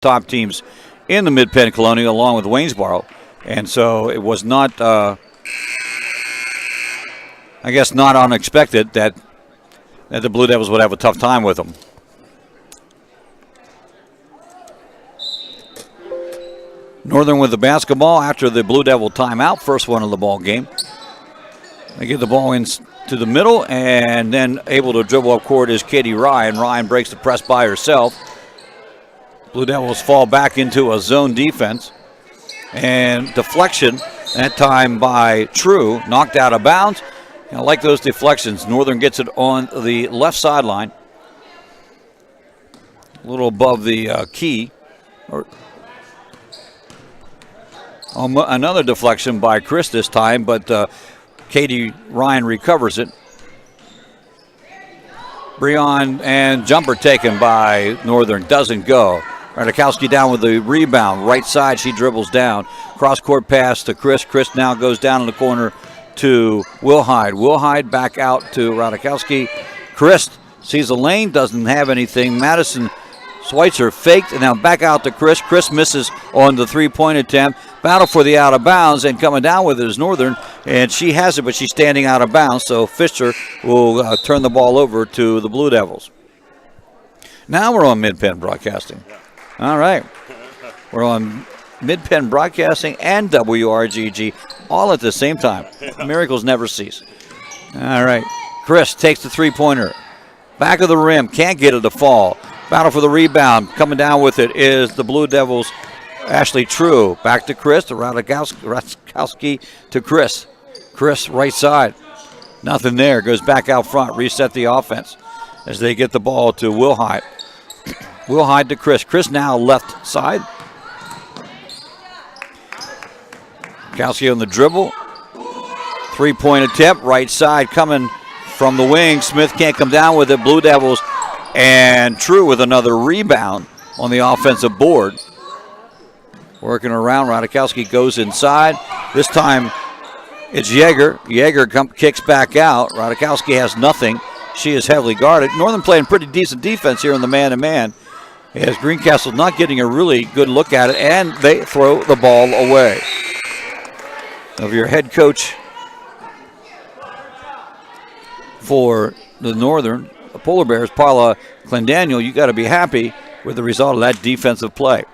top teams in the Mid-Penn Colonial, along with Waynesboro. And so it was not, I guess, not unexpected that the Blue Devils would have a tough time with them. Northern with the basketball after the Blue Devil timeout, first one of the ball game. They get the ball into the middle, and then able to dribble up court is Katie Ryan. Ryan breaks the press by herself. Blue Devils fall back into a zone defense. And deflection, that time by True, knocked out of bounds. I like those deflections. Northern gets it on the left sideline, a little above the key. Another deflection by Chris this time, but Katie Ryan recovers it. Breon and jumper taken by Northern, doesn't go. Radikowski down with the rebound. Right side, she dribbles down. Cross-court pass to Chris. Chris now goes down in the corner to Wilhide. Wilhide back out to Radikowski. Chris sees a lane, doesn't have anything. Madison Schweitzer faked, and now back out to Chris. Chris misses on the three-point attempt. Battle for the out of bounds, and coming down with it is Northern, and she has it, but she's standing out of bounds, so Fisher will turn the ball over to the Blue Devils. Now we're on Mid-Penn Broadcasting. All right. We're on Mid-Penn Broadcasting and WRGG all at the same time. Miracles never cease. All right. Chris takes the three-pointer. Back of the rim. Can't get it to fall. Battle for the rebound. Coming down with it is the Blue Devils' Ashley True. Back to Chris. To Radikowski to Chris. Chris, right side. Nothing there. Goes back out front. Reset the offense as they get the ball to Wilhide. Wilhide to Chris. Chris now left side. Radikowski on the dribble. Three-point attempt. Right side coming from the wing. Smith can't come down with it. Blue Devils and True with another rebound on the offensive board. Working around. Radikowski goes inside. This time it's Yeager. Yeager kicks back out. Radikowski has nothing. She is heavily guarded. Northern playing pretty decent defense here in the man-to-man. As Greencastle not getting a really good look at it, and they throw the ball away. Of your head coach for the Northern, the Polar Bears, Paula Clendaniel, you got to be happy with the result of that defensive play.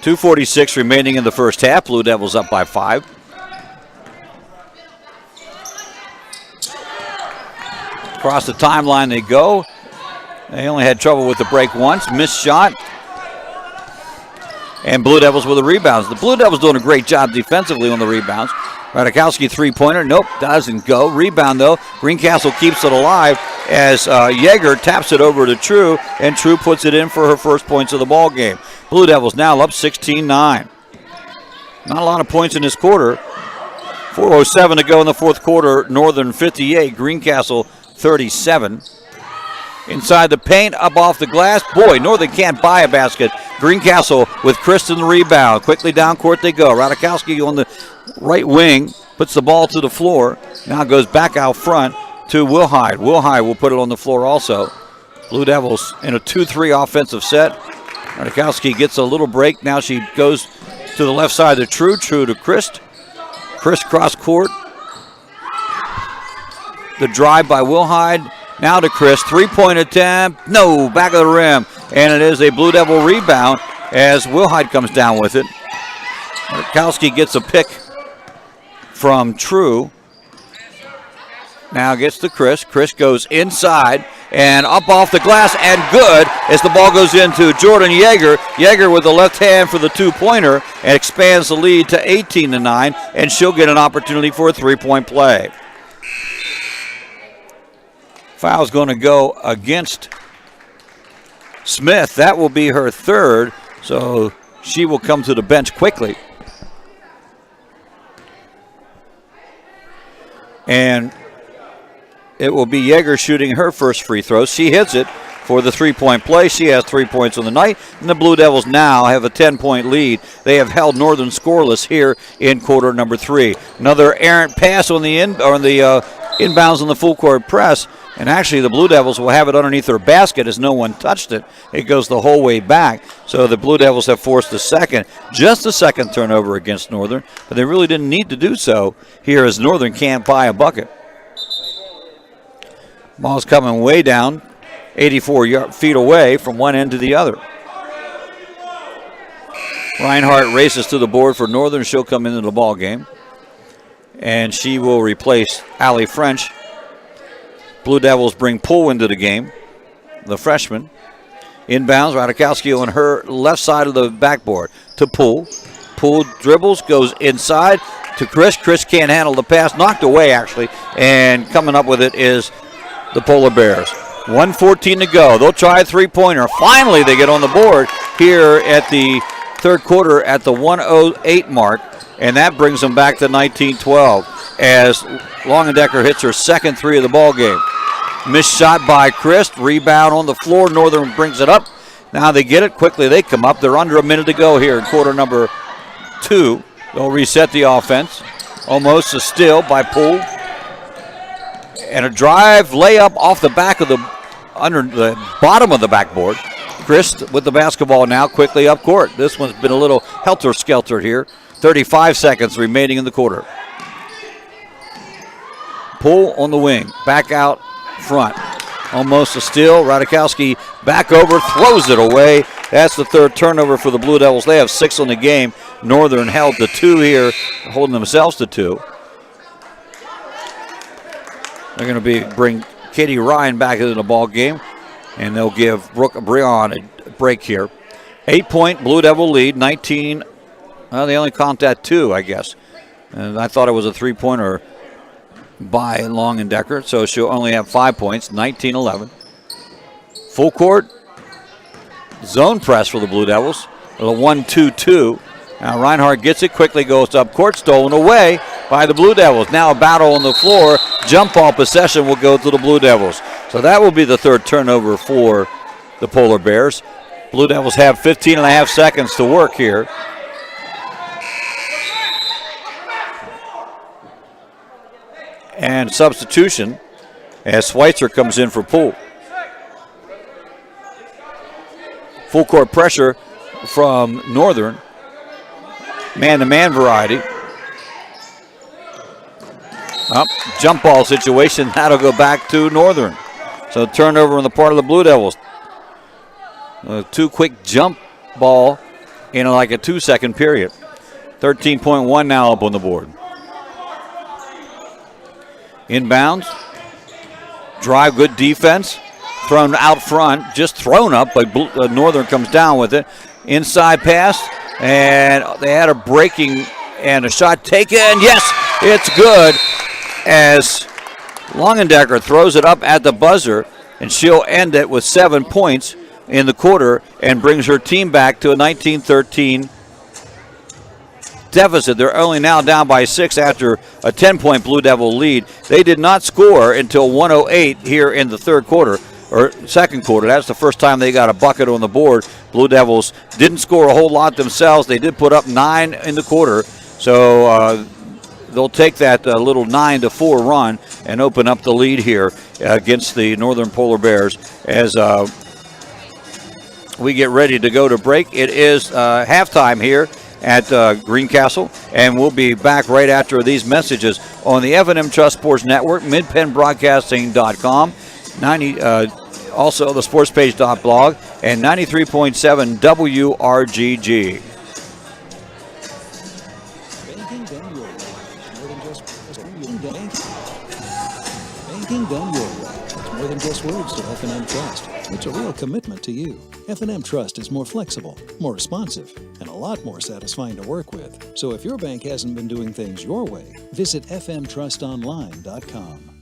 .246 remaining in the first half. Blue Devils up by 5. Across the timeline they go. They only had trouble with the break once. Missed shot. And Blue Devils with the rebounds. The Blue Devils doing a great job defensively on the rebounds. Radikowski three-pointer. Nope, doesn't go. Rebound, though. Greencastle keeps it alive as Yeager taps it over to True, and True puts it in for her first points of the ball game. Blue Devils now up 16-9. Not a lot of points in this quarter. 4:07 to go in the fourth quarter. Northern 58, Greencastle 37. Inside the paint, up off the glass. Boy, Northern can't buy a basket. Greencastle with Kristen the rebound. Quickly down court they go. Radikowski on the right wing puts the ball to the floor. Now goes back out front to Wilhide. Wilhide will put it on the floor also. Blue Devils in a 2-3 offensive set. Radikowski gets a little break. Now she goes to the left side to True. True to Chris. Chris cross court. The drive by Wilhide. Now to Chris. Three-point attempt. No, back of the rim. And it is a Blue Devil rebound as Wilhide comes down with it. Radikowski gets a pick from True. Now gets to Chris. Chris goes inside and up off the glass and good as the ball goes into Jordan Yeager. Yeager with the left hand for the two-pointer and expands the lead to 18-9, and she'll get an opportunity for a three-point play. Foul's going to go against Smith. That will be her third, so she will come to the bench quickly. And it will be Yeager shooting her first free throw. She hits it for the three-point play. She has 3 points on the night, and the Blue Devils now have a 10-point lead. They have held Northern scoreless here in quarter number 3. Another errant pass on the inbounds on the full court press. And actually, the Blue Devils will have it underneath their basket as no one touched it. It goes the whole way back. So the Blue Devils have forced just a second turnover against Northern, but they really didn't need to do so here as Northern can't buy a bucket. Ball's coming way down, 84 feet away from one end to the other. Reinhardt races to the board for Northern. She'll come into the ball game, and she will replace Allie French. Blue Devils bring Poole into the game, the freshman. Inbounds, Radikowski on her left side of the backboard to Poole. Poole dribbles, goes inside to Chris. Chris can't handle the pass, knocked away actually, and coming up with it is the Polar Bears. 1:14 to go. They'll try a three-pointer. Finally, they get on the board here at the third quarter at the 1:08 mark, and that brings them back to 19-12 as Longendecker hits her second three of the ball game. Missed shot by Christ. Rebound on the floor. Northern brings it up. Now they get it quickly. They come up. They're under a minute to go here in quarter number 2. They'll reset the offense. Almost a steal by Poole. And a drive layup off the back of under the bottom of the backboard. Christ with the basketball now quickly up court. This one's been a little helter-skelter here. 35 seconds remaining in the quarter. Poole on the wing. Back out front. Almost a steal. Radikowski back over, throws it away. That's the third turnover for the Blue Devils. They have 6 on the game. Northern held to 2 here, holding themselves to 2. They're going to bring Katie Ryan back into the ball game, and they'll give Brooke Breon a break here. 8-point Blue Devil lead, 19. Well, they only count that 2, I guess. And I thought it was a three-pointer by Longendecker, so she'll only have 5 points, 19-11. Full court zone press for the Blue Devils. A 1-2-2. Now Reinhardt gets it quickly, goes up court, stolen away by the Blue Devils. Now a battle on the floor. Jump ball possession will go to the Blue Devils. So that will be the third turnover for the Polar Bears. Blue Devils have 15 and a half seconds to work here. And substitution as Schweitzer comes in for Poole. Full court pressure from Northern. Man-to-man variety. Jump ball situation. That'll go back to Northern. So turnover on the part of the Blue Devils. 2 quick jump ball in like a 2-second period. 13.1 now up on the board. Inbounds. Drive, good defense. Thrown out front, just thrown up, but Northern comes down with it. Inside pass, and they had a breaking and a shot taken. Yes, it's good as Longendecker throws it up at the buzzer, and she'll end it with 7 points in the quarter and brings her team back to a 19-13 deficit. They're only now down by 6 after a 10-point Blue Devil lead. They did not score until 1:08 here in the third quarter, or second quarter. That's the first time they got a bucket on the board. Blue Devils didn't score a whole lot themselves. They did put up 9 in the quarter, so they'll take that little 9-4 run and open up the lead here against the Northern Polar Bears as we get ready to go to break. It is halftime here at Greencastle, and we'll be back right after these messages on the F&M Trust Sports Network, midpennbroadcasting.com, also the sportspage.blog, and 93.7 WRGG. Banking done your way. It's more than just words to F&M Trust. It's a real commitment to you. F&M Trust is more flexible, more responsive, and a lot more satisfying to work with. So if your bank hasn't been doing things your way, visit fmtrustonline.com.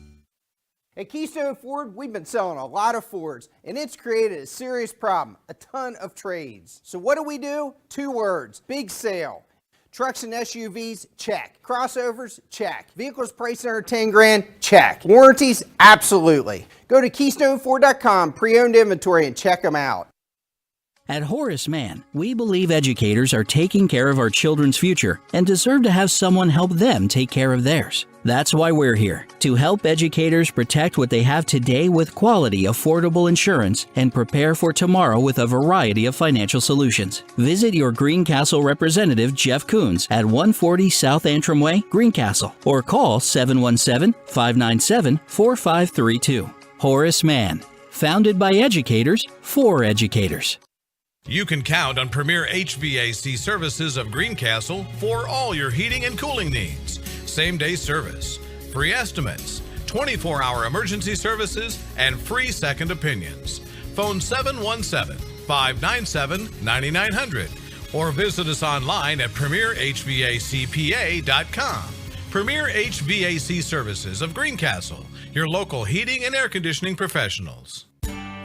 At Keystone Ford, we've been selling a lot of Fords, and it's created a serious problem, a ton of trades. So what do? 2 words, big sale. Trucks and SUVs, check. Crossovers, check. Vehicles priced under 10 grand, check. Warranties, absolutely. Go to KeystoneFord.com, pre-owned inventory, and check them out. At Horace Mann, we believe educators are taking care of our children's future and deserve to have someone help them take care of theirs. That's why we're here, to help educators protect what they have today with quality, affordable insurance and prepare for tomorrow with a variety of financial solutions. Visit your Greencastle representative, Jeff Coons, at 140 South Antrim Way, Greencastle, or call 717-597-4532. Horace Mann, founded by educators for educators. You can count on Premier HVAC Services of Greencastle for all your heating and cooling needs. Same-day service, free estimates, 24-hour emergency services, and free second opinions. Phone 717-597-9900 or visit us online at premierhvacpa.com. Premier HVAC Services of Greencastle, your local heating and air conditioning professionals.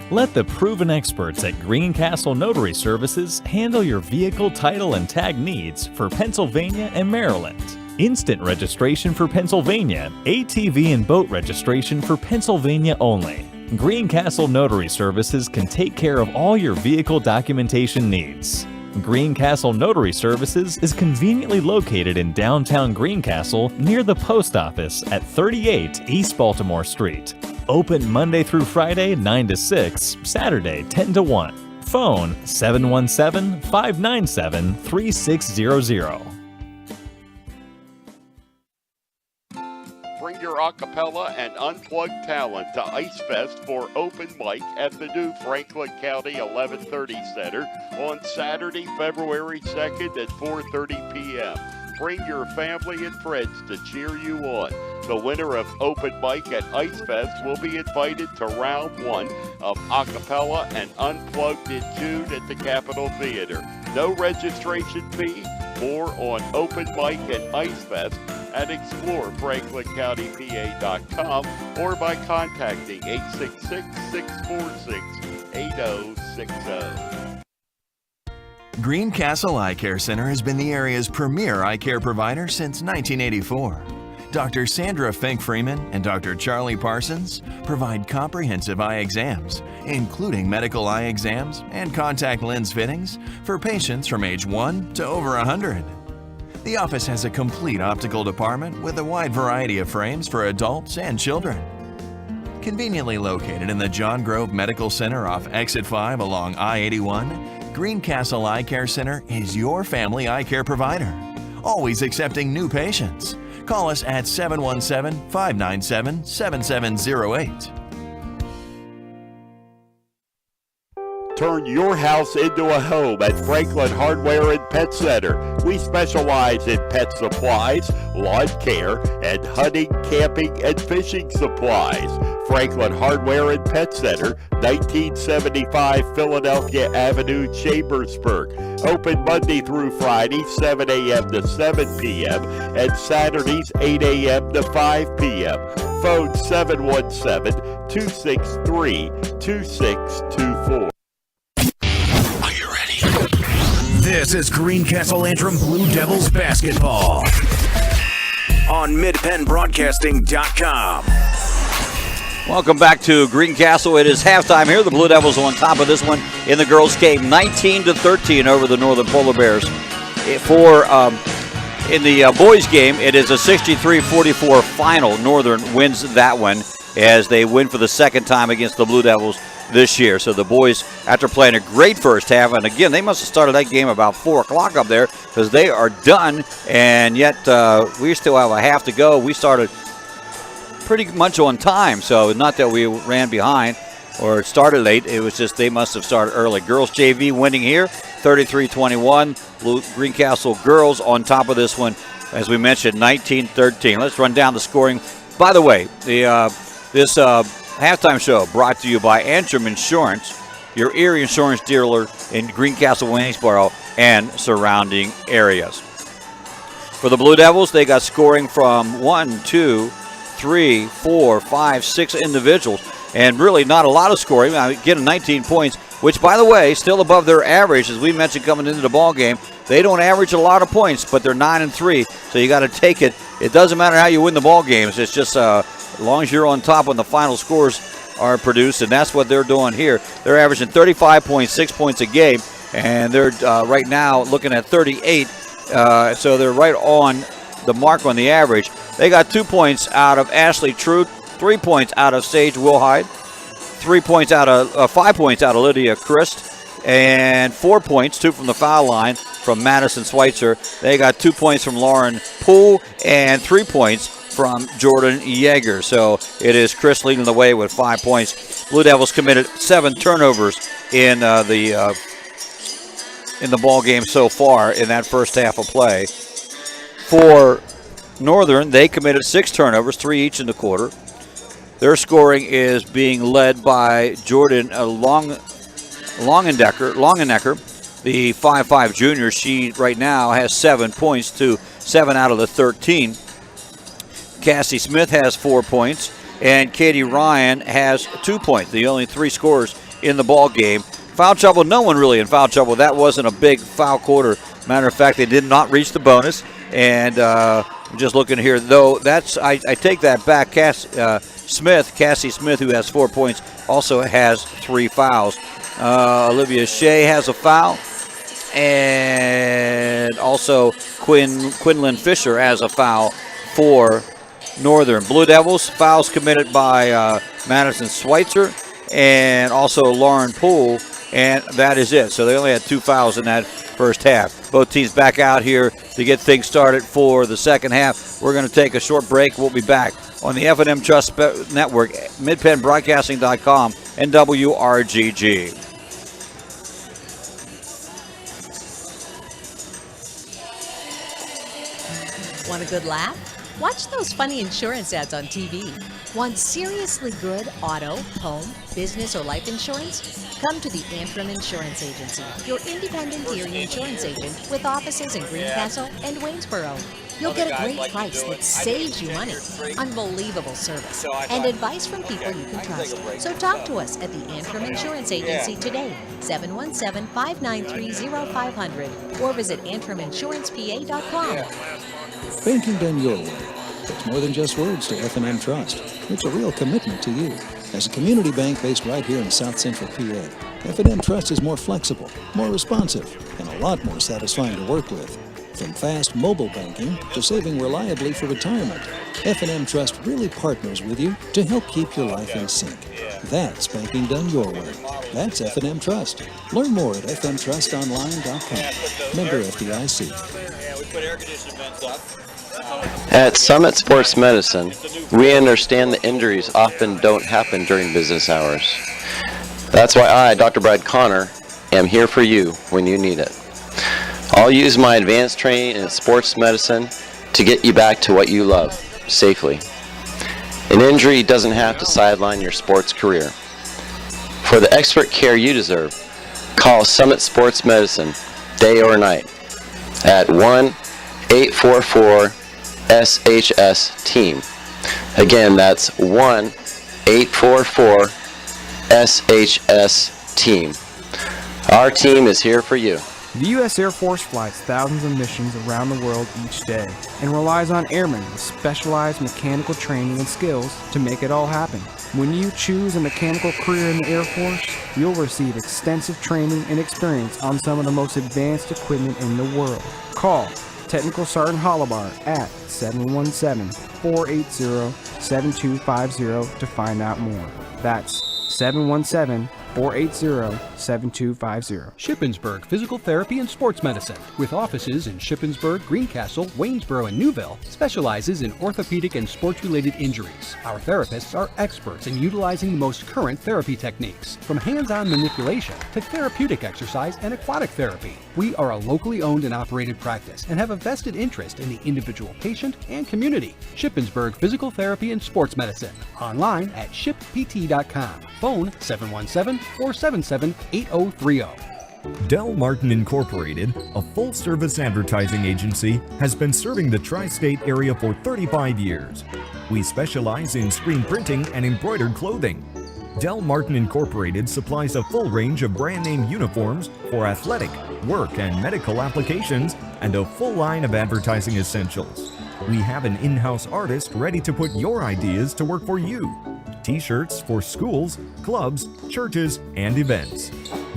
Let the proven experts at Greencastle Notary Services handle your vehicle title and tag needs for Pennsylvania and Maryland. Instant registration for Pennsylvania, ATV and boat registration for Pennsylvania only. Greencastle Notary Services can take care of all your vehicle documentation needs. Greencastle Notary Services is conveniently located in downtown Greencastle near the post office at 38 East Baltimore Street. Open Monday through Friday 9 to 6, Saturday 10 to 1. Phone 717-597-3600. Bring your acapella and unplugged talent to Ice Fest for open mic at the new Franklin County 1130 Center on Saturday, February 2nd at 4:30 p.m. Bring your family and friends to cheer you on. The winner of open mic at Ice Fest will be invited to round 1 of acapella and unplugged in June at the Capitol Theater. No registration fee. More on open mic at Ice Fest and explore franklincountypa.com or by contacting 866-646-8060. Greencastle Eye Care Center has been the area's premier eye care provider since 1984. Dr. Sandra Fink-Freeman and Dr. Charlie Parsons provide comprehensive eye exams, including medical eye exams and contact lens fittings for patients from age 1 to over 100. The office has a complete optical department with a wide variety of frames for adults and children. Conveniently located in the John Grove Medical Center off Exit 5 along I-81, Greencastle Eye Care Center is your family eye care provider, always accepting new patients. Call us at 717-597-7708. Turn your house into a home at Franklin Hardware and Pet Center. We specialize in pet supplies, lawn care, and hunting, camping, and fishing supplies. Franklin Hardware and Pet Center, 1975 Philadelphia Avenue, Chambersburg. Open Monday through Friday, 7 a.m. to 7 p.m. and Saturdays, 8 a.m. to 5 p.m. Phone 717-263-2624. This is Greencastle Antrim Blue Devils basketball on MidPennBroadcasting.com. Welcome back to Greencastle. It is halftime here. The Blue Devils on top of this one in the girls' game, 19-13 over the Northern Polar Bears. In the boys' game, it is a 63-44 final. Northern wins that one as they win for the second time against the Blue Devils this year. So the boys, after playing a great first half, and again, they must have started that game about 4 o'clock up there because they are done, and yet we still have a half to go. We started pretty much on time, so not that we ran behind or started late. It was just they must have started early. Girls JV winning here, 33-21. Greencastle girls on top of this one, as we mentioned, 19-13. Let's run down the scoring. By the way, this halftime show brought to you by Antrim Insurance, your Erie insurance dealer in Greencastle, Waynesboro, and surrounding areas. For the Blue Devils, they got scoring from 1, 2, 3, 4, 5, 6 individuals, and really not a lot of scoring. Getting 19 points, which, by the way, still above their average, as we mentioned coming into the ball game. They don't average a lot of points, but they're 9-3, so you got to take it. It doesn't matter how you win the ball games. It's just as long as you're on top when the final scores are produced, and that's what they're doing here. They're averaging 35.6 points a game, and they're right now looking at 38. So they're right on the mark on the average. They got 2 points out of Ashley True, 3 points out of Sage Wilhide, 5 points out of Lydia Christ, and 4 points, 2 from the foul line from Madison Schweitzer. They got 2 points from Lauren Poole and 3 points from Jordan Yeager. So it is Chris leading the way with 5 points. Blue Devils committed 7 turnovers in the ball game so far in that first half of play. For Northern, they committed 6 turnovers, 3 each in the quarter. Their scoring is being led by Jordan Longenecker, the 5'5 junior. She right now has 7 points to 7 out of the 13. Cassie Smith has 4 points, and Katie Ryan has 2 points. The only 3 scorers in the ball game. Foul trouble, no one really in foul trouble. That wasn't a big foul quarter. Matter of fact, they did not reach the bonus. And I'm just looking here, though. I take that back. Cassie Smith, who has 4 points, also has 3 fouls. Olivia Shea has a foul, and also Quinlan Fisher has a foul for Northern. Blue Devils, fouls committed by Madison Schweitzer and also Lauren Poole, and that is it. So they only had 2 fouls in that first half. Both teams back out here to get things started for the second half. We're going to take a short break. We'll be back on the F&M Trust Network, MidPennBroadcasting.com, and WRGG. Want a good laugh? Watch those funny insurance ads on TV. Want seriously good auto, home, business, or life insurance? Come to the Antrim Insurance Agency, your independent Erie insurance agent with offices in Greencastle and Waynesboro. You'll get a great price that saves you money, unbelievable service, and advice from people you can trust. So talk to us at the Antrim Insurance Agency today, 717-593-0500, or visit AntrimInsurancePA.com. Banking done your way. It's more than just words to F&M Trust. It's a real commitment to you. As a community bank based right here in South Central PA, F&M Trust is more flexible, more responsive, and a lot more satisfying to work with. From fast mobile banking to saving reliably for retirement, F&M Trust really partners with you to help keep your life in sync. That's banking done your way. That's F&M Trust. Learn more at fmtrustonline.com. Member FDIC. At Summit Sports Medicine, we understand that injuries often don't happen during business hours. That's why I, Dr. Brad Connor, am here for you when you need it. I'll use my advanced training in sports medicine to get you back to what you love, safely. An injury doesn't have to sideline your sports career. For the expert care you deserve, call Summit Sports Medicine, day or night, at 1-844-SHS-TEAM. Again, that's 1-844-SHS-TEAM. Our team is here for you. The U.S. Air Force flies thousands of missions around the world each day and relies on airmen with specialized mechanical training and skills to make it all happen. When you choose a mechanical career in the Air Force, you'll receive extensive training and experience on some of the most advanced equipment in the world. Call Technical Sergeant Hollibar at 717-480-7250 to find out more. That's 717-480-7250. Shippensburg Physical Therapy and Sports Medicine, with offices in Shippensburg, Greencastle, Waynesboro, and Newville, specializes in orthopedic and sports-related injuries. Our therapists are experts in utilizing the most current therapy techniques, from hands-on manipulation to therapeutic exercise and aquatic therapy. We are a locally owned and operated practice and have a vested interest in the individual patient and community. Shippensburg Physical Therapy and Sports Medicine, online at shippt.com. Phone 717-477-8030. Del Martin Incorporated, a full-service advertising agency, has been serving the tri-state area for 35 years. We specialize in screen printing and embroidered clothing. Del Martin Incorporated supplies a full range of brand-name uniforms for athletic, work, and medical applications, and a full line of advertising essentials. We have an in-house artist ready to put your ideas to work for you. T-shirts for schools, clubs, churches, and events.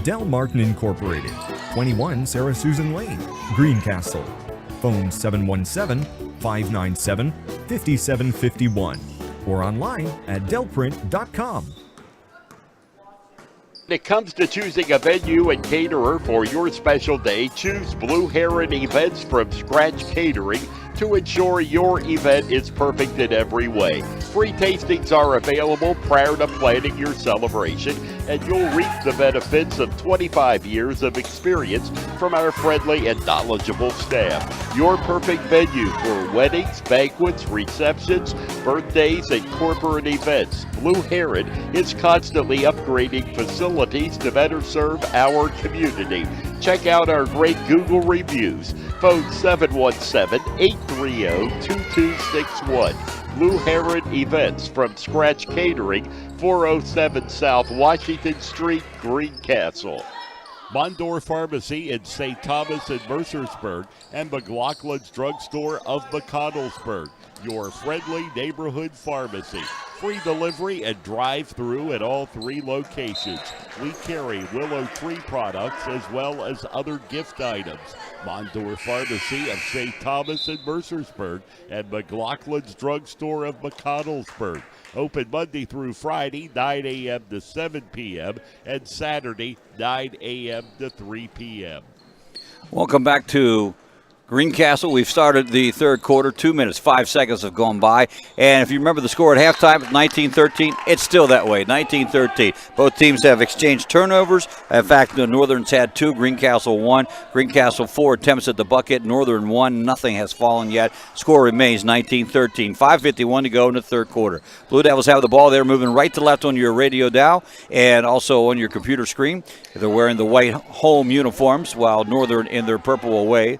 Del Martin Incorporated, 21 Sarah Susan Lane, Greencastle. Phone 597-5751 or online at delprint.com. When it comes to choosing a venue and caterer for your special day, choose Blue Heron Events from Scratch Catering to ensure your event is perfect in every way. Free tastings are available prior to planning your celebration, and you'll reap the benefits of 25 years of experience from our friendly and knowledgeable staff. Your perfect venue for weddings, banquets, receptions, birthdays, and corporate events. Blue Heron is constantly upgrading facilities to better serve our community. Check out our great Google reviews. Phone 717-830-2261. Blue Heron Events from Scratch Catering, 407 South Washington Street, Greencastle. Mondor Pharmacy in St. Thomas and Mercersburg, and McLaughlin's Drugstore of McConnellsburg, your friendly neighborhood pharmacy. Free delivery and drive-through at all 3 locations. We carry Willow Tree products as well as other gift items. Mondor Pharmacy of St. Thomas and Mercersburg, and McLaughlin's Drugstore of McConnellsburg. Open Monday through Friday, 9 a.m. to 7 p.m., and Saturday, 9 a.m. to 3 p.m. Welcome back to Greencastle. We've started the third quarter. 2 minutes, 5 seconds have gone by. And if you remember the score at halftime, 19-13. It's still that way, 19-13. Both teams have exchanged turnovers. In fact, the Northern's had 2, Greencastle 1. Greencastle 4 attempts at the bucket. Northern 1. Nothing has fallen yet. Score remains 19-13. 5:51 to go in the third quarter. Blue Devils have the ball. They're moving right to left on your radio dial and also on your computer screen. They're wearing the white home uniforms, while Northern in their purple away,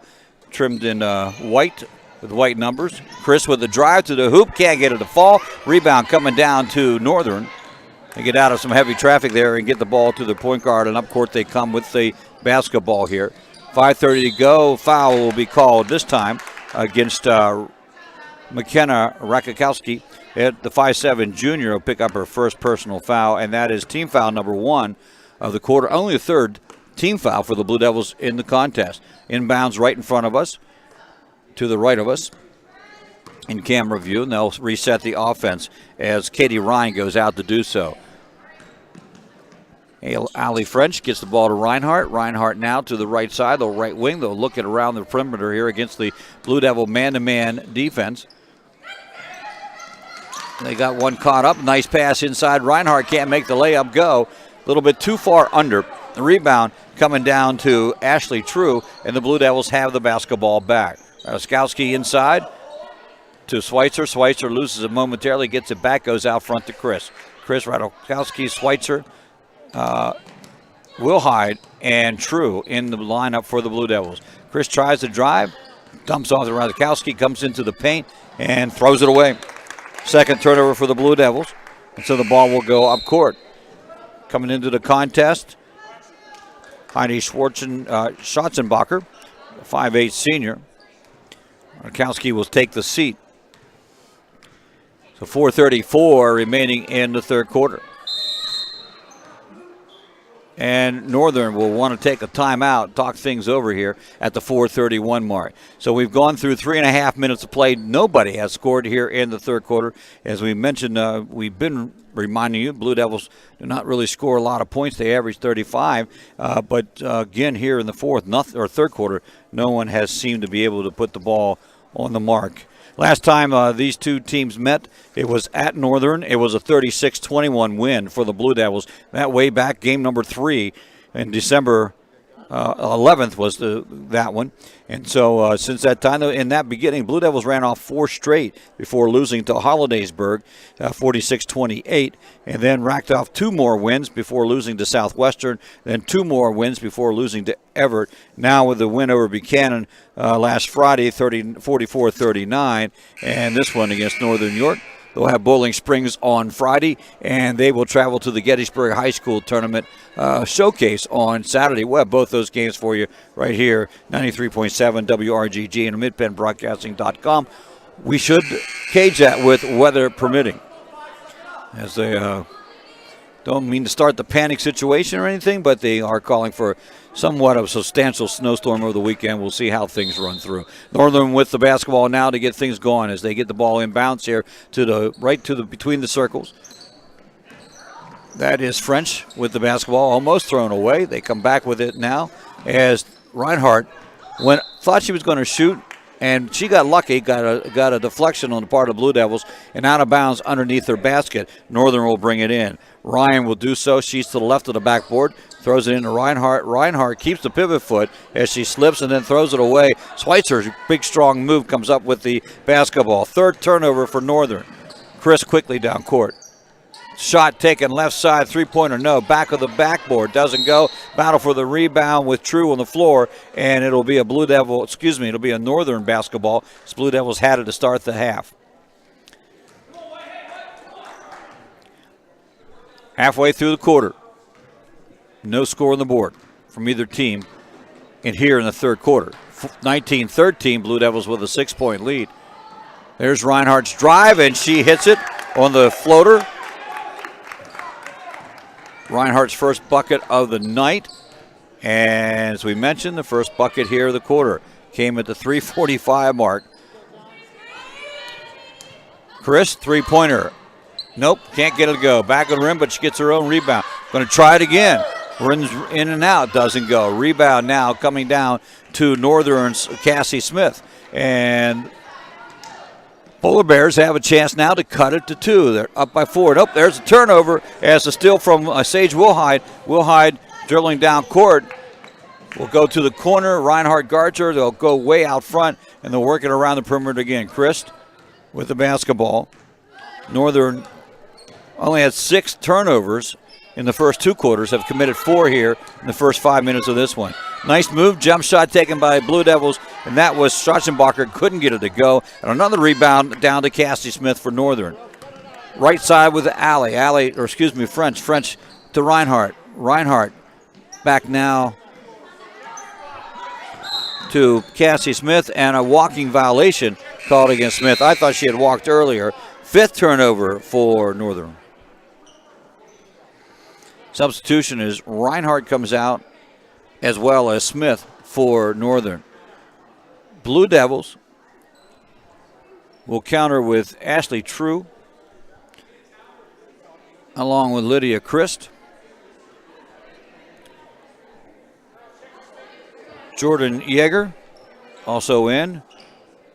trimmed in white with white numbers. Chris with the drive to the hoop, can't get it to fall. Rebound coming down to Northern. They get out of some heavy traffic there and get the ball to the point guard, and up court they come with the basketball here. 5:30 to go. Foul will be called this time against McKenna Rakakowski. The 5'7" junior will pick up her first personal foul, and that is team foul number 1 of the quarter. Only a third team foul for the Blue Devils in the contest. Inbounds right in front of us, to the right of us in camera view, and they'll reset the offense as Katie Ryan goes out to do so. Allie French gets the ball to Reinhardt. Reinhardt now to the right side, the right wing. They'll look at around the perimeter here against the Blue Devil man-to-man defense. They got one caught up. Nice pass inside. Reinhardt can't make the layup go. A little bit too far under. The rebound coming down to Ashley True, and the Blue Devils have the basketball back. Raskowski inside to Schweitzer. Schweitzer loses it momentarily, gets it back, goes out front to Chris. Chris, Raskowski, Schweitzer, Wilhide, and True in the lineup for the Blue Devils. Chris tries to drive, dumps off to Raskowski, comes into the paint, and throws it away. Second turnover for the Blue Devils, and so the ball will go up court. Coming into the contest, Heidi Schwarzenbacher, 5'8" senior. Raskowski will take the seat. So 4:34 remaining in the third quarter. And Northern will want to take a timeout, talk things over here at the 4:31 mark. So we've gone through 3.5 minutes of play. Nobody has scored here in the third quarter. As we mentioned, we've been reminding you, Blue Devils do not really score a lot of points. They average 35. But again, here in the third quarter, no one has seemed to be able to put the ball on the mark. Last time these two teams met, it was at Northern. It was a 36-21 win for the Blue Devils. That way back, game number 3 in December 11th was that one. And so since that time, in that beginning, Blue Devils ran off 4 straight before losing to Hollidaysburg, 46-28, and then racked off 2 more wins before losing to Southwestern, then 2 more wins before losing to Everett. Now with the win over Buchanan last Friday, 44-39, and this one against Northern York. They'll have Bowling Springs on Friday, and they will travel to the Gettysburg High School Tournament showcase on Saturday. We'll have both those games for you right here, 93.7 WRGG and MidPennBroadcasting.com. We should cage that with weather permitting as they Don't mean to start the panic situation or anything, but they are calling for somewhat of a substantial snowstorm over the weekend. We'll see how things run through. Northern with the basketball now to get things going as they get the ball in bounds here to the between the circles. That is French with the basketball almost thrown away. They come back with it now as Reinhardt thought she was going to shoot, and she got lucky, got a deflection on the part of the Blue Devils, and out of bounds underneath her basket. Northern will bring it in. Ryan will do so. She's to the left of the backboard, throws it into Reinhardt. Reinhardt keeps the pivot foot as she slips and then throws it away. Schweitzer's big, strong move comes up with the basketball. Third turnover for Northern. Chris quickly down court. Shot taken left side, three-pointer, no. Back of the backboard, doesn't go. Battle for the rebound with True on the floor, and it'll be it'll be a Northern basketball. As Blue Devils had it to start the half. Halfway through the quarter. No score on the board from either team here in the third quarter. 19-13, Blue Devils with a 6-point lead. There's Reinhardt's drive, and she hits it on the floater. Reinhardt's first bucket of the night. And as we mentioned, the first bucket here of the quarter came at the 3:45 mark. Chris, three-pointer. Nope, can't get it to go. Back of the rim, but she gets her own rebound. Going to try it again. Runs in and out, doesn't go. Rebound now coming down to Northern's Cassie Smith. And Polar Bears have a chance now to cut it to 2. They're up by 4. Nope, there's a turnover as a steal from Sage Wilhide. Wilhide dribbling down court. Will go to the corner. Reinhardt guards her. They'll go way out front, and they'll work it around the perimeter again. Christ with the basketball. Northern only had 6 turnovers in the first 2 quarters, have committed 4 here in the first 5 minutes of this one. Nice move, jump shot taken by Blue Devils, and that was Strachenbacher, couldn't get it to go. And another rebound down to Cassie Smith for Northern. Right side with French to Reinhardt. Reinhardt back now to Cassie Smith, and a walking violation called against Smith. I thought she had walked earlier. 5th turnover for Northern. Substitution is Reinhardt comes out as well as Smith for Northern. Blue Devils will counter with Ashley True along with Lydia Christ. Jordan Yeager also in,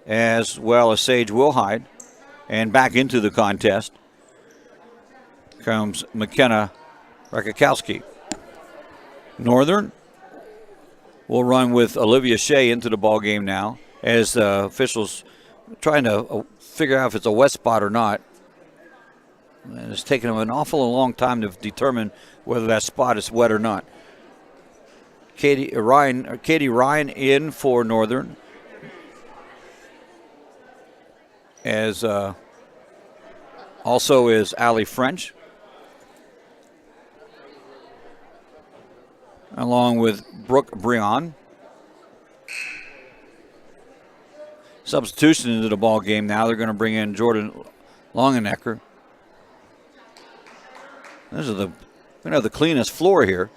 as well as Sage Wilhide. And back into the contest comes McKenna Rakakowski. Northern will run with Olivia Shea into the ball game now as the officials trying to figure out if it's a wet spot or not. And it's taken them an awful long time to determine whether that spot is wet or not. Katie Ryan in for Northern, as also is Allie French, along with Brooke Breon. Substitution into the ball game now. They're going to bring in Jordan Longenecker. We're going to have the cleanest floor here.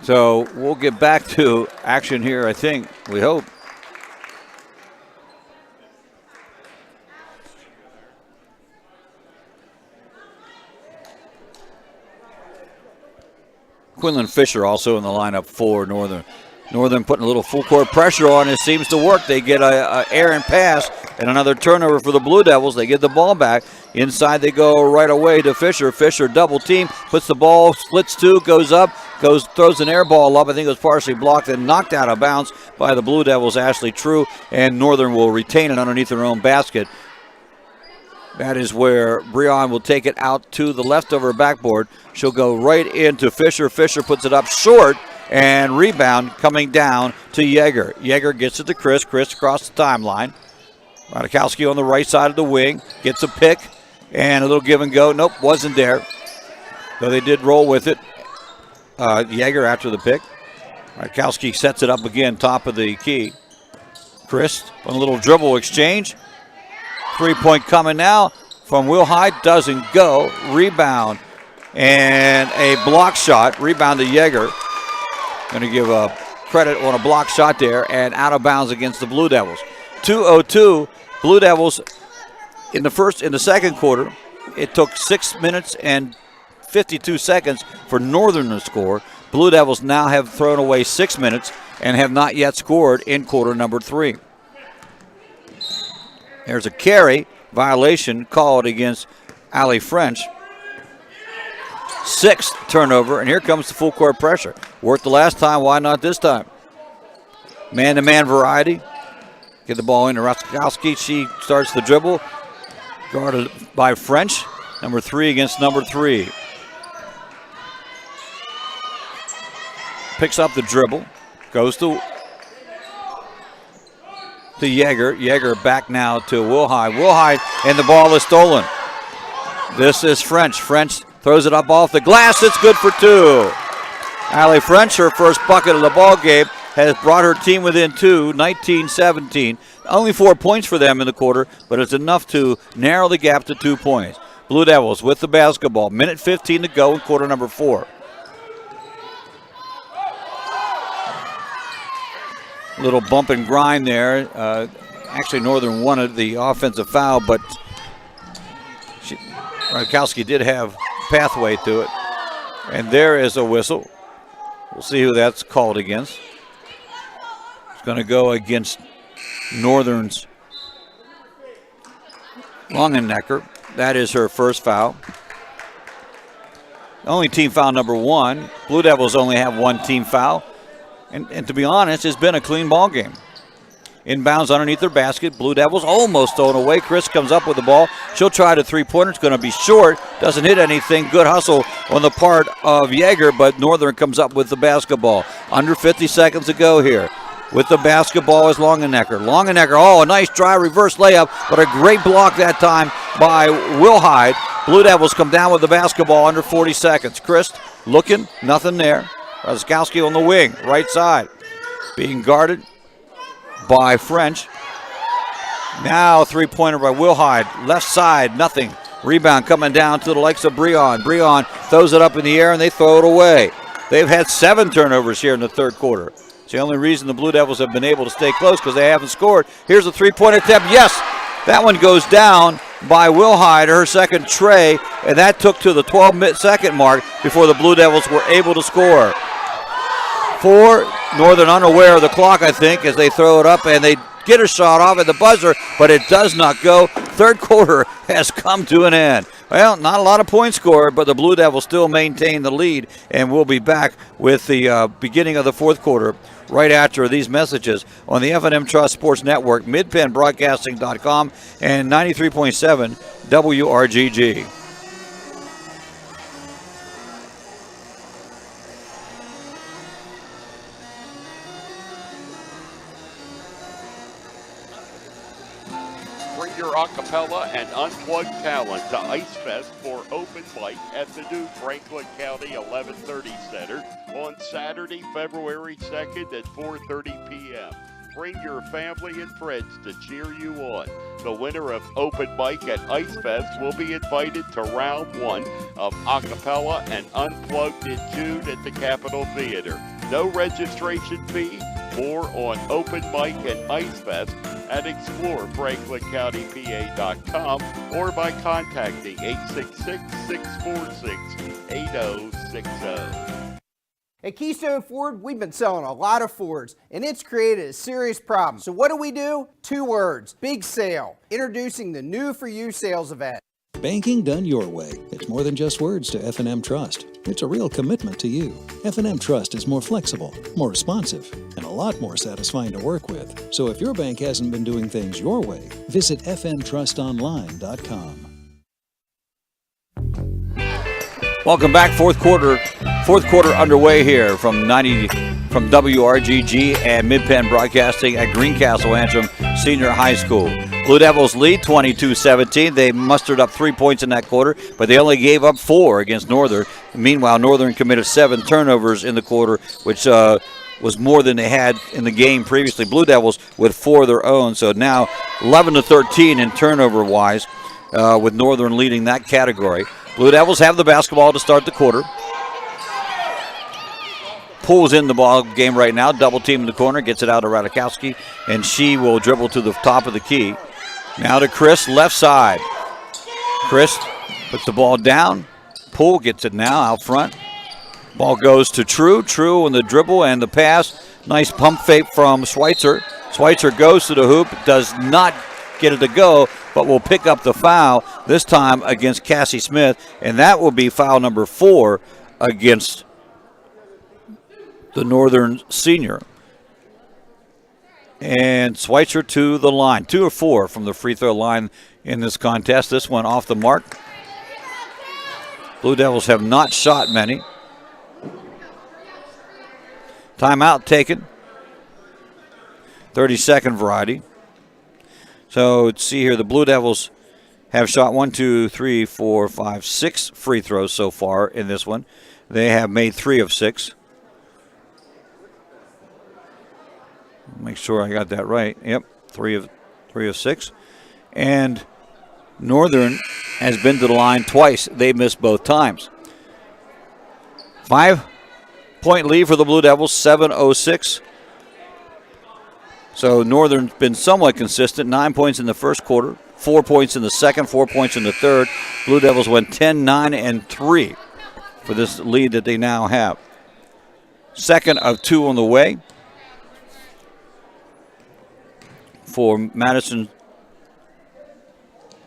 So we'll get back to action here, I think, we hope. Quinlan Fisher also in the lineup for Northern. Northern putting a little full court pressure on. It seems to work. They get a errant pass and another turnover for the Blue Devils. They get the ball back. Inside they go right away to Fisher. Fisher double team, puts the ball, splits 2, goes up, throws an air ball up. I think it was partially blocked and knocked out of bounds by the Blue Devils' Ashley True, and Northern will retain it underneath their own basket. That is where Breon will take it out to the left of her backboard. She'll go right into Fisher. Fisher puts it up short, and rebound coming down to Yeager. Yeager gets it to Chris. Chris across the timeline. Radikowski on the right side of the wing. Gets a pick and a little give and go. Nope, wasn't there. Though they did roll with it. Yeager after the pick. Radikowski sets it up again, top of the key. Chris on a little dribble exchange. 3-point coming now from Will Hyde. Doesn't go. Rebound and a block shot. Rebound to Yeager. Going to give a credit on a block shot there and out of bounds against the Blue Devils. 2:02. Blue Devils in the second quarter. It took 6 minutes and 52 seconds for Northern to score. Blue Devils now have thrown away 6 minutes and have not yet scored in quarter number 3. There's a carry violation called against Allie French. 6th turnover, and here comes the full court pressure. Worked the last time, why not this time? Man-to-man variety. Get the ball into Raskowski. She starts the dribble. Guarded by French. Number 3 against number 3. Picks up the dribble. Goes to Yeager. Yeager back now to Wilhide. Wilhide, and the ball is stolen. This is French. French throws it up off the glass. It's good for 2. Allie French, her first bucket of the ball game, has brought her team within 2, 19-17. Only 4 points for them in the quarter, but it's enough to narrow the gap to 2 points. Blue Devils with the basketball. Minute 15 to go in quarter number 4. Little bump and grind there. Actually, Northern wanted the offensive foul, but Ratkowski did have pathway to it. And there is a whistle. We'll see who that's called against. It's going to go against Northern's Longenecker. That is her first foul. Only team foul number 1. Blue Devils only have 1 team foul. And to be honest, it's been a clean ball game. Inbounds underneath their basket. Blue Devils almost thrown away. Chris comes up with the ball. She'll try the three-pointer. It's going to be short. Doesn't hit anything. Good hustle on the part of Yeager, but Northern comes up with the basketball. Under 50 seconds to go here. With the basketball is Longenecker. Longenecker, oh, a nice dry reverse layup, but a great block that time by Wilhide. Blue Devils come down with the basketball under 40 seconds. Chris looking, nothing there. Raskowski on the wing, right side. Being guarded by French. Now three-pointer by Wilhide. Left side, nothing. Rebound coming down to the likes of Breon. Breon throws it up in the air and they throw it away. They've had 7 turnovers here in the third quarter. It's the only reason the Blue Devils have been able to stay close because they haven't scored. Here's a three-point attempt. Yes, that one goes down by Wilhide, her second tray, and that took to the 12-second mark before the Blue Devils were able to score. 4, Northern unaware of the clock, I think, as they throw it up, and they get a shot off at the buzzer, but it does not go. Third quarter has come to an end. Well, not a lot of points scored, but the Blue Devils still maintain the lead, and we'll be back with the beginning of the fourth quarter right after these messages on the F&M Trust Sports Network, midpenbroadcasting.com, and 93.7 WRGG. Acapella and unplugged talent to Ice Fest for open mic at the new Franklin County 1130 Center on Saturday, February 2nd at 4:30 p.m. Bring your family and friends to cheer you on. The winner of open mic at Ice Fest will be invited to round 1 of Acapella and Unplugged in June at the Capitol Theater. No registration fee. More on open mic and Ice Fest at explorefranklincountypa.com or by contacting 866-646-8060. At Keystone Ford, we've been selling a lot of Fords, and it's created a serious problem. So what do? 2 words, big sale. Introducing the New For You sales event. Banking done your way. It's more than just words to F&M Trust. It's a real commitment to you. F&M Trust is more flexible, more responsive, and a lot more satisfying to work with. So if your bank hasn't been doing things your way, visit fmtrustonline.com. Welcome back. Fourth quarter underway here from WRGG and Mid-Penn Broadcasting at Greencastle Antrim Senior High School. Blue Devils lead 22-17. They mustered up 3 points in that quarter, but they only gave up 4 against Northern. Meanwhile, Northern committed 7 turnovers in the quarter, which was more than they had in the game previously. Blue Devils with 4 of their own, so now 11-13 in turnover-wise, with Northern leading that category. Blue Devils have the basketball to start the quarter. Pulls in the ball game right now, double team in the corner, gets it out to Radikowski, and she will dribble to the top of the key. Now to Chris, left side. Chris puts the ball down. Poole gets it now out front. Ball goes to True. True on the dribble and the pass. Nice pump fake from Schweitzer. Schweitzer goes to the hoop, does not get it to go, but will pick up the foul, this time against Cassie Smith, and that will be foul number 4 against the Northern senior. And Schweitzer to the line. 2 of 4 from the free throw line in this contest. This one off the mark. Blue Devils have not shot many. Timeout taken. 30-second variety. So let's see here. The Blue Devils have shot 6 free throws so far in this one. They have made 3 of 6. Make sure I got that right. Yep, 3 of 6. And Northern has been to the line twice. They missed both times. 5-point lead for the Blue Devils, 7:06. So Northern's been somewhat consistent. 9 points in the first quarter, 4 points in the second, 4 points in the third. Blue Devils went 10-9-3 for this lead that they now have. Second of 2 on the way for Madison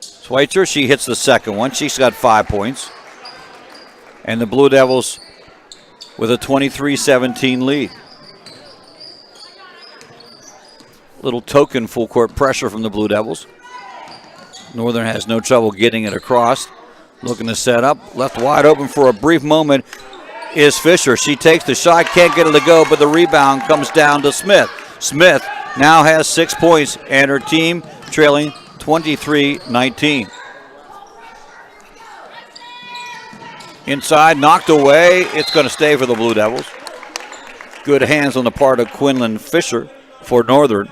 Schweitzer. She hits the second one. She's got 5 points. And the Blue Devils with a 23-17 lead. Little token full court pressure from the Blue Devils. Northern has no trouble getting it across. Looking to set up. Left wide open for a brief moment is Fisher. She takes the shot, can't get it to go, but the rebound comes down to Smith. Smith now has 6 points and her team trailing 23-19. Inside, knocked away. It's going to stay for the Blue Devils. Good hands on the part of Quinlan Fisher for Northern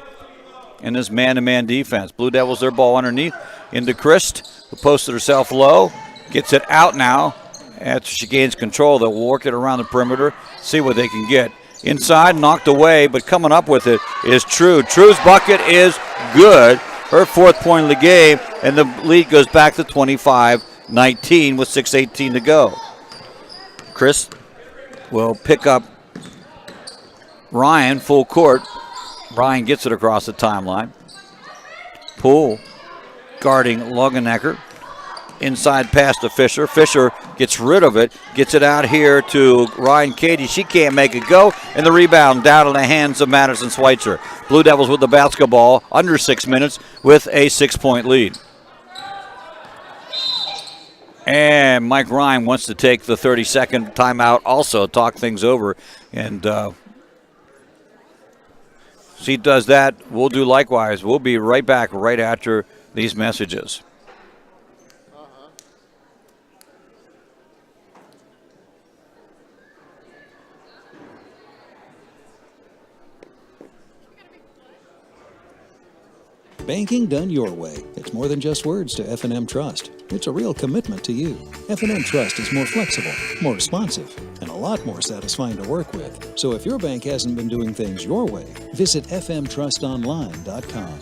in this man-to-man defense. Blue Devils, their ball underneath into Christ, who posted herself low. Gets it out now. After she gains control, they'll work it around the perimeter, see what they can get. Inside, knocked away, but coming up with it is True. True's bucket is good. Her 4th point of the game, and the lead goes back to 25-19 with 6:18 to go. Chris will pick up Ryan full court. Ryan gets it across the timeline. Poole guarding Longenecker. Inside pass to Fisher. Fisher gets rid of it, gets it out here to Ryan Cady. She can't make it go, and the rebound down in the hands of Madison Schweitzer. Blue Devils with the basketball under 6 minutes with a 6-point lead. And Mike Ryan wants to take the 30-second timeout also, talk things over, and she does that. We'll do likewise. We'll be right back right after these messages. Banking done your way. It's more than just words to F&M Trust. It's a real commitment to you. F&M Trust is more flexible, more responsive, and a lot more satisfying to work with. So if your bank hasn't been doing things your way, visit fmtrustonline.com.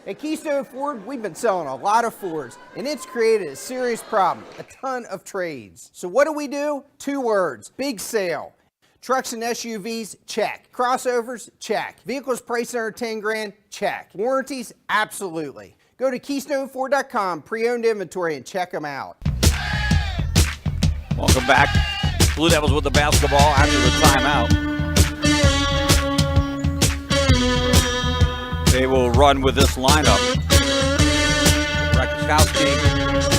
At Keystone Ford, we've been selling a lot of Fords, and it's created a serious problem, a ton of trades. So what do? 2 words, big sale. Trucks and SUVs, check. Crossovers, check. Vehicles priced under 10 grand, check. Warranties, absolutely. Go to KeystoneFord.com, pre-owned inventory, and check them out. Welcome back. Blue Devils with the basketball after the timeout. They will run with this lineup. Radikowski,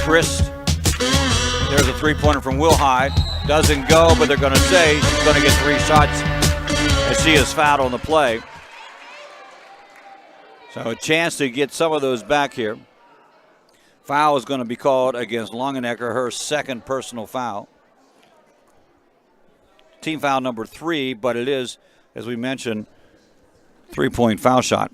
Christ. There's a 3-pointer from Will Hyde. Doesn't go, but they're going to say she's going to get 3 shots as she is fouled on the play. So a chance to get some of those back here. Foul is going to be called against Longenecker, her 2nd personal foul. Team foul number 3, but it is as we mentioned, 3-point foul shot.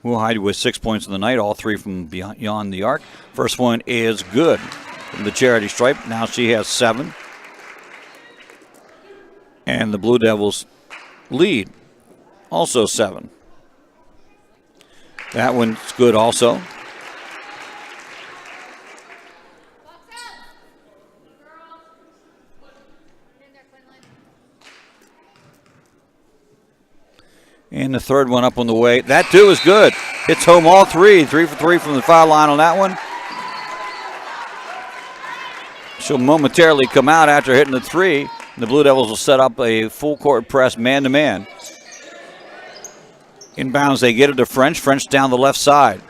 Wilhide with 6 points in the night, all 3 from beyond the arc. First one is good from the charity stripe. Now she has 7. And the Blue Devils lead, also 7. That one's good also. And the third one up on the way. That too is good. Hits home all 3. 3 for 3 from the foul line on that one. She'll momentarily come out after hitting the 3. The Blue Devils will set up a full court press man-to-man. Inbounds, they get it to French. French down the left side.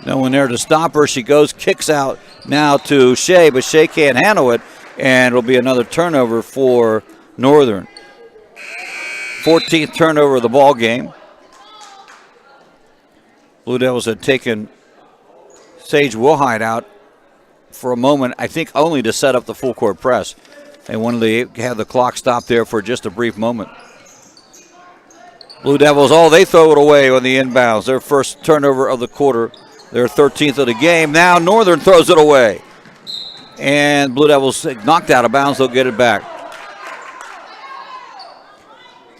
No one there to stop her. She goes, kicks out now to Shea, but Shea can't handle it, and it'll be another turnover for Northern. 14th turnover of the ball game. Blue Devils had taken Sage Wilhide out for a moment, I think only to set up the full court press. They wanted to have the clock stop there for just a brief moment. Blue Devils, they throw it away on the inbounds. Their first turnover of the quarter, their 13th of the game. Now Northern throws it away. And Blue Devils knocked out of bounds. They'll get it back.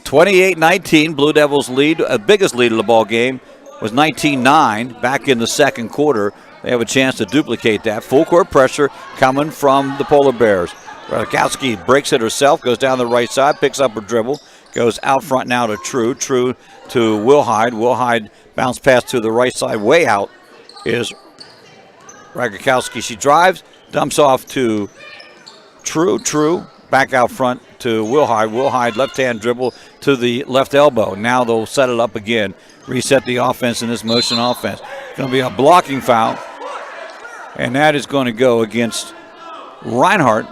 28-19, Blue Devils lead. Biggest lead of the ball game was 19-9 back in the second quarter. They have a chance to duplicate that. Full court pressure coming from the Polar Bears. Radkowski breaks it herself, goes down the right side, picks up her dribble, goes out front now to True. True to Wilhide. Wilhide bounce pass to the right side. Way out is Radkowski. She drives, dumps off to True. True back out front to Wilhide. Wilhide left-hand dribble to the left elbow. Now they'll set it up again, reset the offense in this motion offense. It's going to be a blocking foul, and that is going to go against Reinhardt.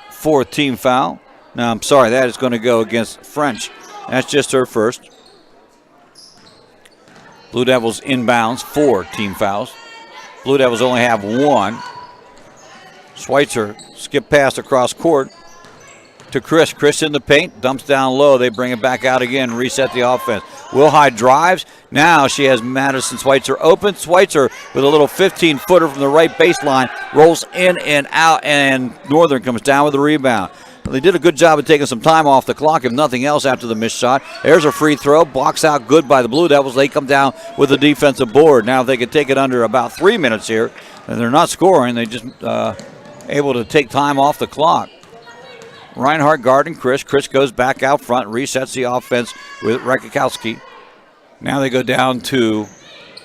4th team foul. No, I'm sorry, that is going to go against French. That's just her first. Blue Devils inbounds, 4 team fouls. Blue Devils only have 1. Schweitzer skip pass across court to Chris. Chris in the paint, dumps down low. They bring it back out again, reset the offense. Wilhide drives. Now she has Madison Schweitzer open. Schweitzer with a little 15-footer from the right baseline, rolls in and out, and Northern comes down with the rebound. They did a good job of taking some time off the clock, if nothing else, after the missed shot. There's a free throw, blocks out good by the Blue Devils. They come down with the defensive board. Now if they could take it under about 3 minutes here, and they're not scoring, they just able to take time off the clock. Reinhardt guarding Chris. Chris goes back out front, resets the offense with Radkowski. Now they go down to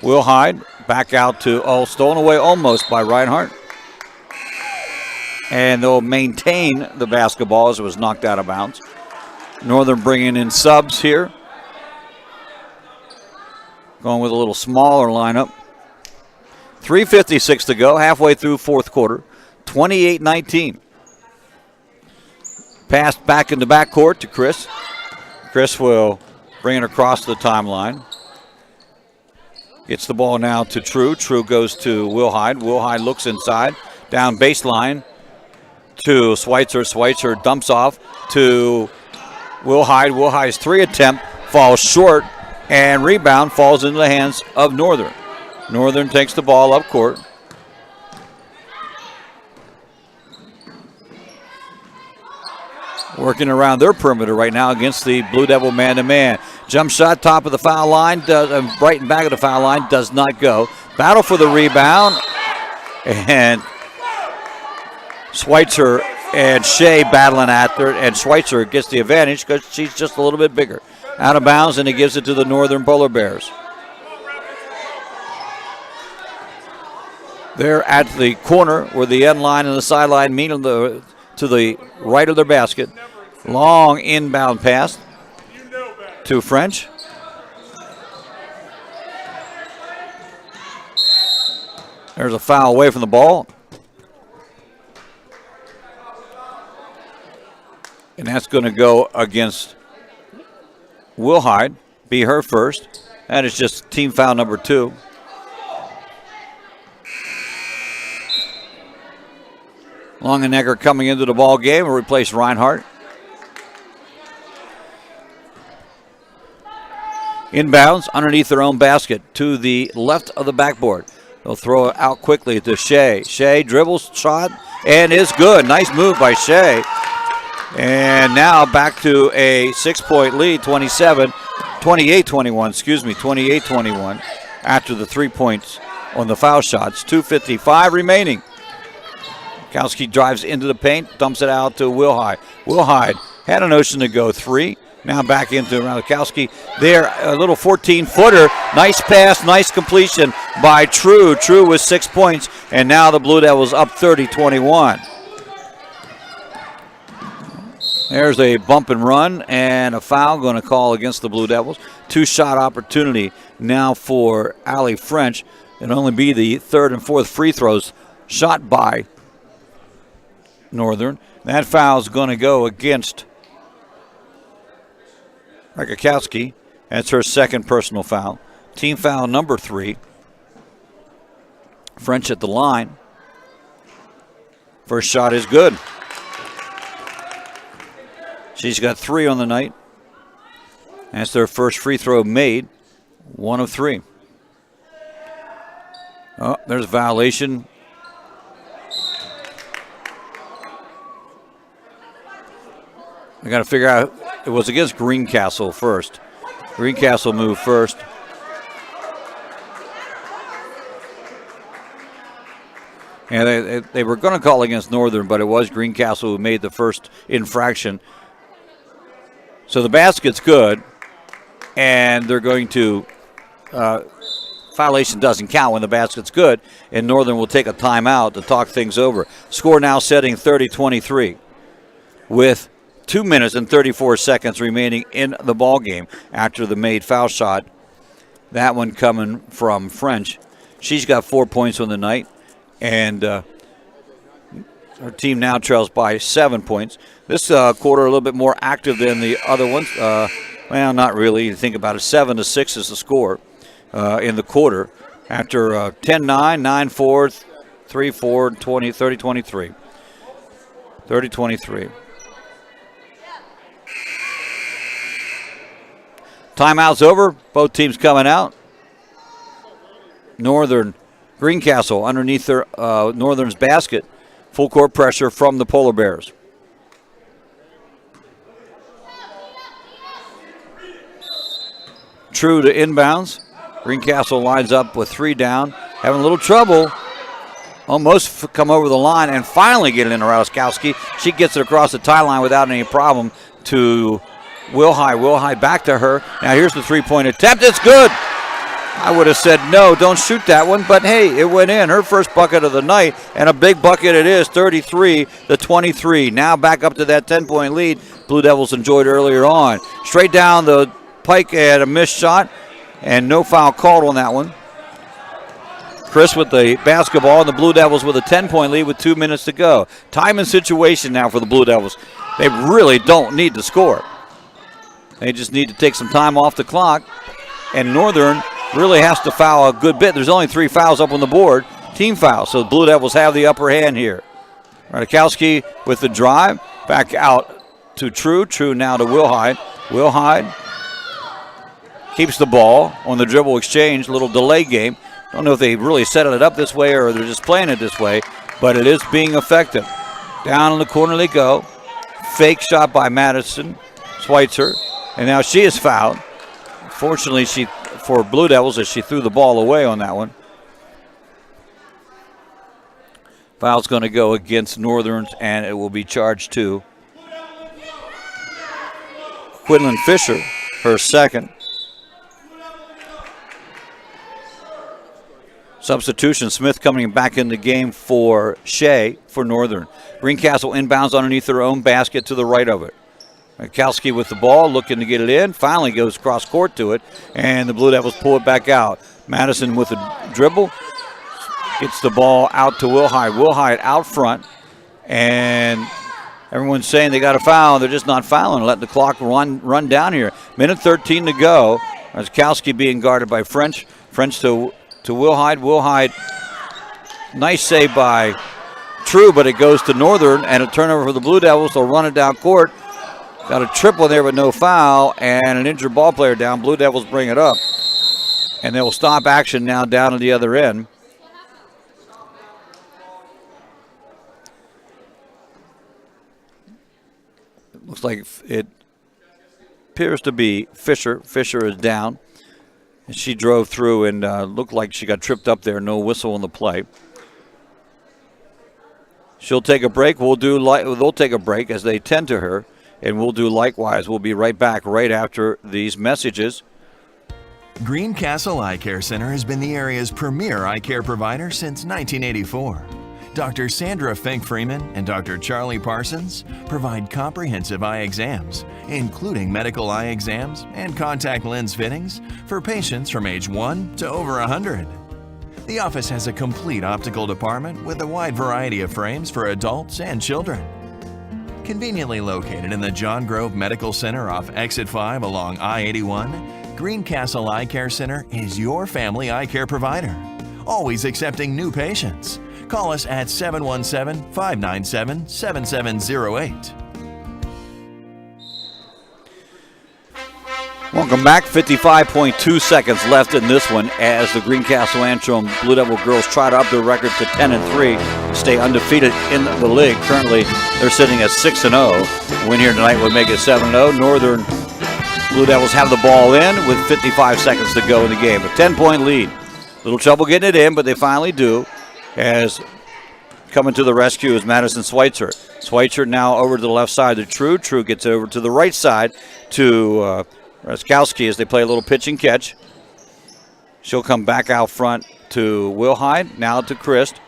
Wilhide, back out to, stolen away almost by Reinhardt. And they'll maintain the basketball as it was knocked out of bounds. Northern bringing in subs here. Going with a little smaller lineup. 3:56 to go, halfway through fourth quarter. 28-19. Pass back in the backcourt to Chris. Chris will bring it across the timeline. Gets the ball now to True. True goes to Wilhide. Wilhide looks inside. Down baseline to Schweitzer. Schweitzer dumps off to Wilhide. Wilhide's 3 attempt falls short, and rebound falls into the hands of Northern. Northern takes the ball up court. Working around their perimeter right now against the Blue Devil man-to-man. Jump shot, top of the foul line, right in back of the foul line, does not go. Battle for the rebound, and Schweitzer and Shea battling after it, and Schweitzer gets the advantage because she's just a little bit bigger. Out of bounds, and he gives it to the Northern Polar Bears. They're at the corner where the end line and the sideline meet on the to the right of their basket. Long inbound pass to French. There's a foul away from the ball. And that's going to go against Wilhide, be her first. That is just team foul number 2. Longenegger coming into the ball game will replace Reinhardt. Inbounds underneath their own basket to the left of the backboard. They'll throw it out quickly to Shea. Shea dribbles, shot, and is good. Nice move by Shea. And now back to a 6-point lead, 28-21, after the 3 points on the foul shots. 2:55 remaining. Kowski drives into the paint, dumps it out to Wilhide. Wilhide had a notion to go three. Now back into Radikowski. There, a little 14-footer. Nice pass, nice completion by True. True with 6 points, and now the Blue Devils up 30-21. There's a bump and run and a foul going to call against the Blue Devils. 2-shot opportunity now for Allie French. It'll only be the third and fourth free throws shot by Northern. That foul is going to go against Radikowski. That's her second personal foul. Team foul number 3. French at the line. First shot is good. She's got 3 on the night. That's their first free throw made. 1 of 3. Oh, there's a violation. I got to figure out. It was against Greencastle first. Greencastle moved first. And they were going to call against Northern, but it was Greencastle who made the first infraction. So the basket's good, and they're going to violation doesn't count when the basket's good, and Northern will take a timeout to talk things over. Score now setting 30-23 with 2 minutes and 34 seconds remaining in the ball game after the made foul shot. That one coming from French. She's got 4 points on the night, and her team now trails by 7 points. This quarter a little bit more active than the other ones. Well, not really. You think about it, 7-6 is the score in the quarter. After 10-9, 9-4, 3-4, 30-23. 30-23. Timeout's over. Both teams coming out. Northern, Greencastle underneath their Northern's basket. Full court pressure from the Polar Bears. True to inbounds. Greencastle lines up with 3 down. Having a little trouble. Almost come over the line and finally get it into Radikowski. She gets it across the tie line without any problem to Wilhide. Wilhide back to her. Now here's the 3-point attempt. It's good. I would have said no, don't shoot that one, but hey, it went in. Her first bucket of the night, and a big bucket it is, 33-23. Now back up to that 10-point lead Blue Devils enjoyed earlier on. Straight down the pike and a missed shot, and no foul called on that one. Chris with the basketball, and the Blue Devils with a 10-point lead with 2 minutes to go. Time and situation now for the Blue Devils. They really don't need to score. They just need to take some time off the clock. And Northern really has to foul a good bit. There's only 3 fouls up on the board, team fouls. So the Blue Devils have the upper hand here. Radikowski with the drive. Back out to True. True now to Wilhide. Wilhide keeps the ball on the dribble exchange. Little delay game. Don't know if they really set it up this way or they're just playing it this way, but it is being effective. Down in the corner they go. Fake shot by Madison Schweitzer. And now she is fouled. Fortunately, for Blue Devils, as she threw the ball away on that one. Foul's going to go against Northerns, and it will be charged to Quinlan Fisher, her second. Substitution, Smith coming back in the game for Shea for Northern. Greencastle inbounds underneath their own basket to the right of it. Kowski with the ball, looking to get it in. Finally goes cross court to it, and the Blue Devils pull it back out. Madison with a dribble. Gets the ball out to Wilhide. Wilhide out front, and everyone's saying they got a foul. They're just not fouling, letting the clock run down here. Minute 13 to go. There's Kowski being guarded by French. French to Wilhide. Wilhide, nice save by true, but it goes to Northern, and a turnover for the Blue Devils. They'll run it down court. Got a triple there, but no foul, and an injured ball player down. Blue Devils bring it up, and they will stop action now down at the other end. It looks like it appears to be Fisher. Fisher is down. And she drove through and looked like she got tripped up there. No whistle on the play. She'll take a break. They'll take a break as they tend to her, and we'll do likewise. We'll be right back right after these messages. Greencastle Eye Care Center has been the area's premier eye care provider since 1984. Dr. Sandra Fink-Freeman and Dr. Charlie Parsons provide comprehensive eye exams, including medical eye exams and contact lens fittings for patients from age 1 to over 100. The office has a complete optical department with a wide variety of frames for adults and children. Conveniently located in the John Grove Medical Center off Exit 5 along I-81, Greencastle Eye Care Center is your family eye care provider, always accepting new patients. Call us at 717-597-7708. Welcome back. 55.2 seconds left in this one as the Greencastle Antrim Blue Devil girls try to up their record to 10-3, stay undefeated in the league. Currently, they're sitting at 6-0. Win here tonight would make it 7-0. Northern Blue Devils have the ball in with 55 seconds to go in the game. A 10-point lead. Little trouble getting it in, but they finally do. As coming to the rescue is Madison Schweitzer. Schweitzer now over to the left side to True. True gets over to the right side to Raskowski as they play a little pitch and catch. She'll come back out front to Wilhide, now to Christ.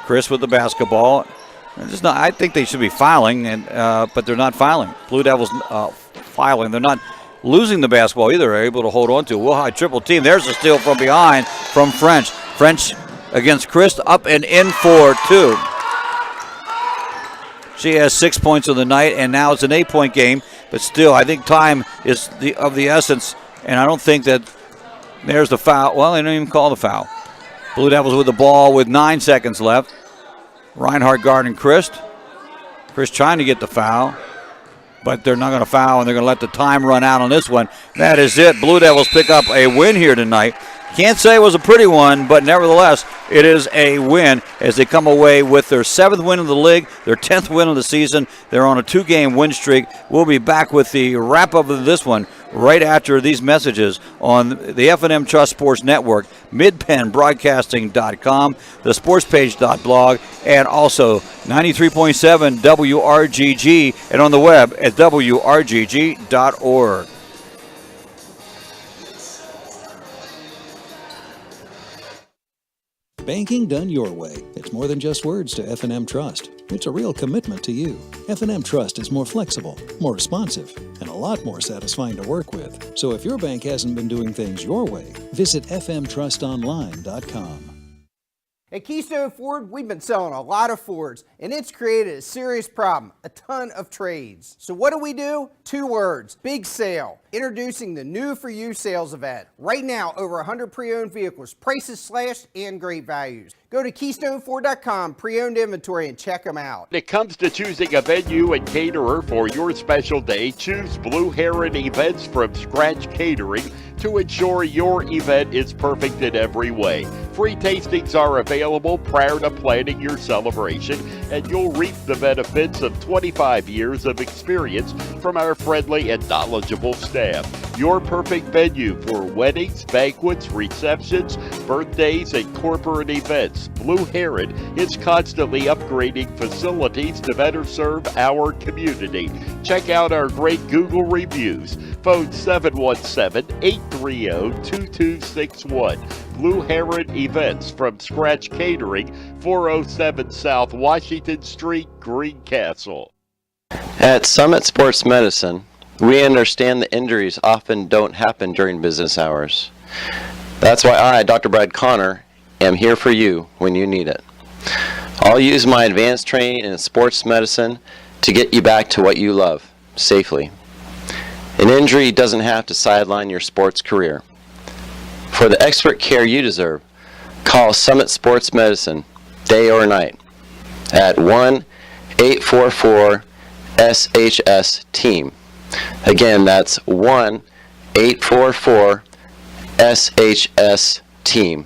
Chris with the basketball. I think they should be fouling, but they're not fouling. Blue Devils fouling. They're not losing the basketball either. They're able to hold on to it. Wilhide triple team. There's a steal from behind from French. French against Chris, up and in for two. She has 6 points of the night, and now it's an 8-point game. But still, I think time is of the essence, and I don't think that there's the foul. Well, they don't even call the foul. Blue Devils with the ball with 9 seconds left. Reinhardt guarding Christ. Christ trying to get the foul, but they're not going to foul, and they're going to let the time run out on this one. That is it. Blue Devils pick up a win here tonight. Can't say it was a pretty one, but nevertheless, it is a win as they come away with their 7th win of the league, their 10th win of the season. They're on a 2-game win streak. We'll be back with the wrap-up of this one right after these messages on the F&M Trust Sports Network, midpennbroadcasting.com, the sportspage.blog, and also 93.7 WRGG, and on the web at WRGG.org. Banking done your way. It's more than just words to F&M Trust. It's a real commitment to you. F&M Trust is more flexible, more responsive, and a lot more satisfying to work with. So if your bank hasn't been doing things your way, visit fmtrustonline.com. At Keystone Ford, we've been selling a lot of Fords, and it's created a serious problem, a ton of trades. So what do? 2 words, big sale. Introducing the New For You sales event. Right now, over 100 pre-owned vehicles, prices slashed, and great values. Go to KeystoneFord.com, pre-owned inventory, and check them out. When it comes to choosing a venue and caterer for your special day, choose Blue Heron Events from Scratch Catering to ensure your event is perfect in every way. Free tastings are available prior to planning your celebration, and you'll reap the benefits of 25 years of experience from our friendly and knowledgeable staff. Your perfect venue for weddings, banquets, receptions, birthdays, and corporate events. Blue Heron is constantly upgrading facilities to better serve our community. Check out our great Google reviews. Phone 717-830-2261. Blue Heron Events from Scratch Catering, 407 South Washington Street, Greencastle. At Summit Sports Medicine, we understand that injuries often don't happen during business hours. That's why I, Dr. Brad Connor, am here for you when you need it. I'll use my advanced training in sports medicine to get you back to what you love, safely. An injury doesn't have to sideline your sports career. For the expert care you deserve, call Summit Sports Medicine, day or night. at 1-844-SHS-TEAM. Again, that's 1-844-SHS-TEAM.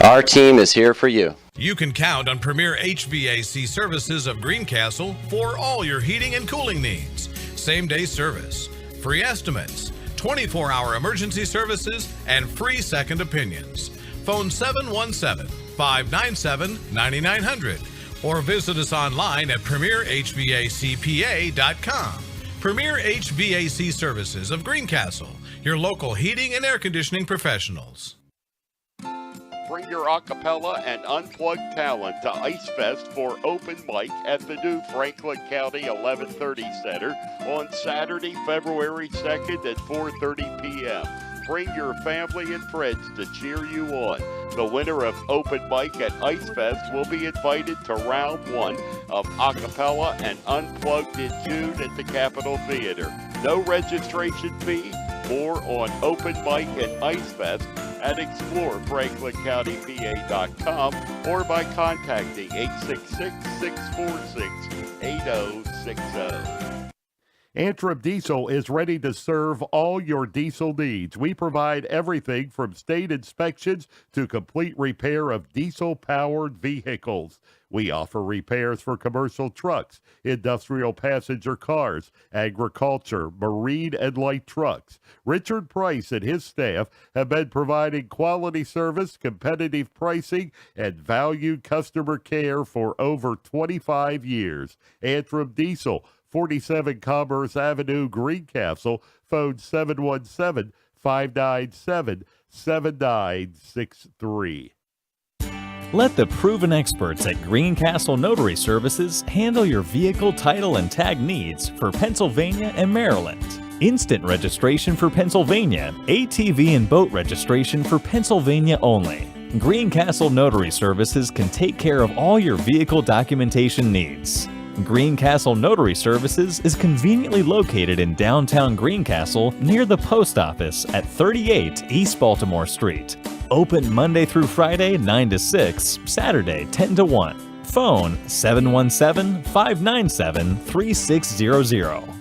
Our team is here for you. You can count on Premier HVAC Services of Greencastle for all your heating and cooling needs. Same-day service, free estimates, 24-hour emergency services, and free second opinions. Phone 717-597-9900 or visit us online at premierhvacpa.com. Premier HVAC Services of Greencastle, your local heating and air conditioning professionals. Bring your acapella and unplugged talent to Ice Fest for open mic at the new Franklin County 1130 Center on Saturday, February 2nd at 4:30 p.m. Bring your family and friends to cheer you on. The winner of open mic at Ice Fest will be invited to round 1 of acapella and unplugged in June at the Capitol Theater. No registration fee. More on open mic at Ice Fest at explorefranklincountypa.com or by contacting 866-646-8060. Antrim Diesel is ready to serve all your diesel needs. We provide everything from state inspections to complete repair of diesel-powered vehicles. We offer repairs for commercial trucks, industrial passenger cars, agriculture, marine, and light trucks. Richard Price and his staff have been providing quality service, competitive pricing, and valued customer care for over 25 years. Antrim Diesel, 47 Commerce Avenue, Greencastle. Phone 717-597-7963. Let the proven experts at Greencastle Notary Services handle your vehicle title and tag needs for Pennsylvania and Maryland. Instant registration for Pennsylvania, ATV and boat registration for Pennsylvania only. Greencastle Notary Services can take care of all your vehicle documentation needs. Greencastle Notary Services is conveniently located in downtown Greencastle near the post office at 38 East Baltimore Street. Open Monday through Friday 9 to 6, Saturday 10 to 1. Phone 717-597-3600.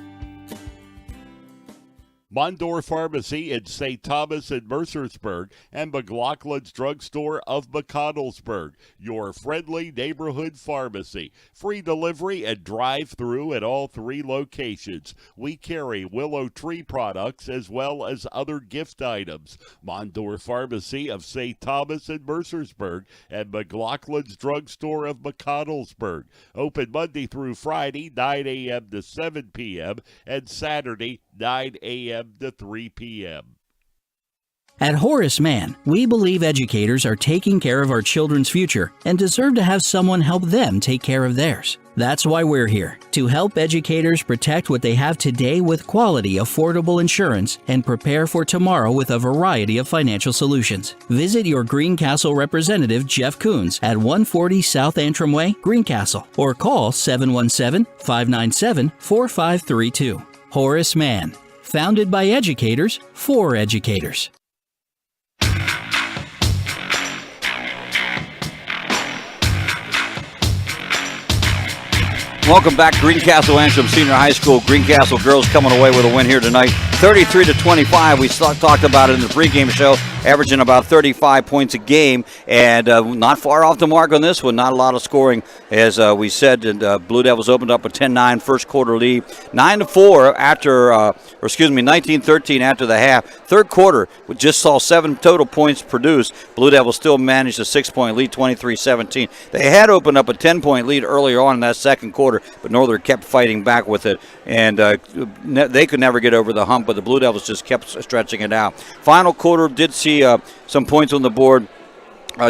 Mondor Pharmacy in St. Thomas and Mercersburg, and McLaughlin's Drugstore of McConnellsburg, your friendly neighborhood pharmacy. Free delivery and drive-through at all 3 locations. We carry Willow Tree products as well as other gift items. Mondor Pharmacy of St. Thomas and Mercersburg, and McLaughlin's Drugstore of McConnellsburg. Open Monday through Friday, 9 a.m. to 7 p.m., and Saturday, 9 a.m. to 3 p.m. At Horace Mann, we believe educators are taking care of our children's future and deserve to have someone help them take care of theirs. That's why we're here, to help educators protect what they have today with quality, affordable insurance and prepare for tomorrow with a variety of financial solutions. Visit your Greencastle representative, Jeff Coons, at 140 South Antrim Way, Greencastle, or call 717-597-4532. Horace Mann, founded by educators for educators. Welcome back, Greencastle Antrim Senior High School. Greencastle girls coming away with a win here tonight, 33-25. We talked about it in the pregame show, averaging about 35 points a game, and not far off the mark on this one. Not a lot of scoring, as we said. And Blue Devils opened up a 10-9 first quarter lead, 9-4 after, 19-13 after the half. Third quarter, we just saw 7 total points produced. Blue Devils still managed a 6-point lead, 23-17. They had opened up a 10-point lead earlier on in that second quarter, but Northern kept fighting back with it, and they could never get over the hump, but the Blue Devils just kept stretching it out. Final quarter did see some points on the board.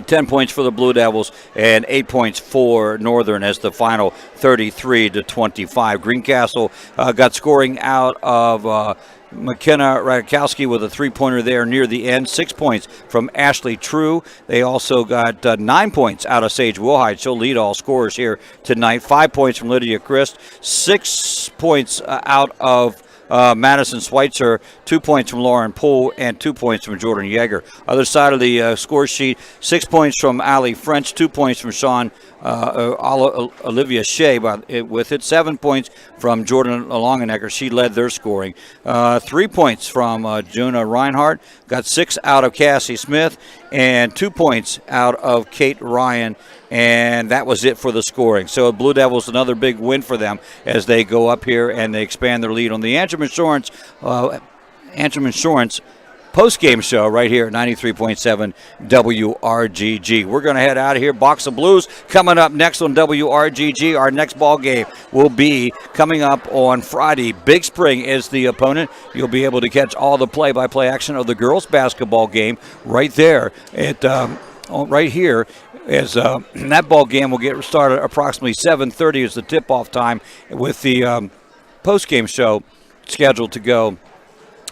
10 points for the Blue Devils and 8 points for Northern as the final 33-25. Greencastle got scoring out of McKenna Radkowski with a three-pointer there near the end. 6 points from Ashley True. They also got 9 points out of Sage Wilhite. She'll lead all scorers here tonight. 5 points from Lydia Christ. 6 points out of Madison Schweitzer, 2 points from Lauren Poole, and 2 points from Jordan Yeager. Other side of the score sheet, 6 points from Ali French, 2 points from Sean Olivia Shea with it. 7 points from Jordan Longenecker. She led their scoring. 3 points from Juna Reinhardt. Got 6 out of Cassie Smith and 2 points out of Kate Ryan. And that was it for the scoring. So Blue Devils, another big win for them as they go up here and they expand their lead on the Antrim Insurance post-game show right here at 93.7 WRGG. We're going to head out of here. Box of Blues coming up next on WRGG. Our next ball game will be coming up on Friday. Big Spring is the opponent. You'll be able to catch all the play-by-play action of the girls basketball game right there at right here. As that ball game will get started approximately 7:30 is the tip-off time, with the post-game show scheduled to go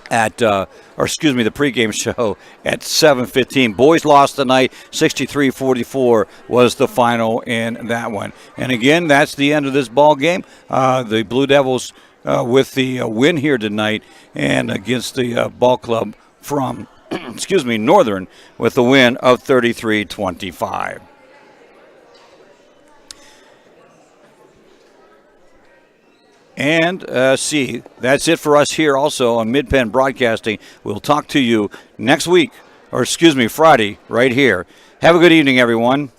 at, the pregame show at 7:15. Boys lost tonight, 63-44 was the final in that one. And again, that's the end of this ball game. The Blue Devils with the win here tonight, and against the ball club from Northern with the win of 33-25. And that's it for us here also on Mid-Penn Broadcasting. We'll talk to you next week, Friday, right here. Have a good evening, everyone.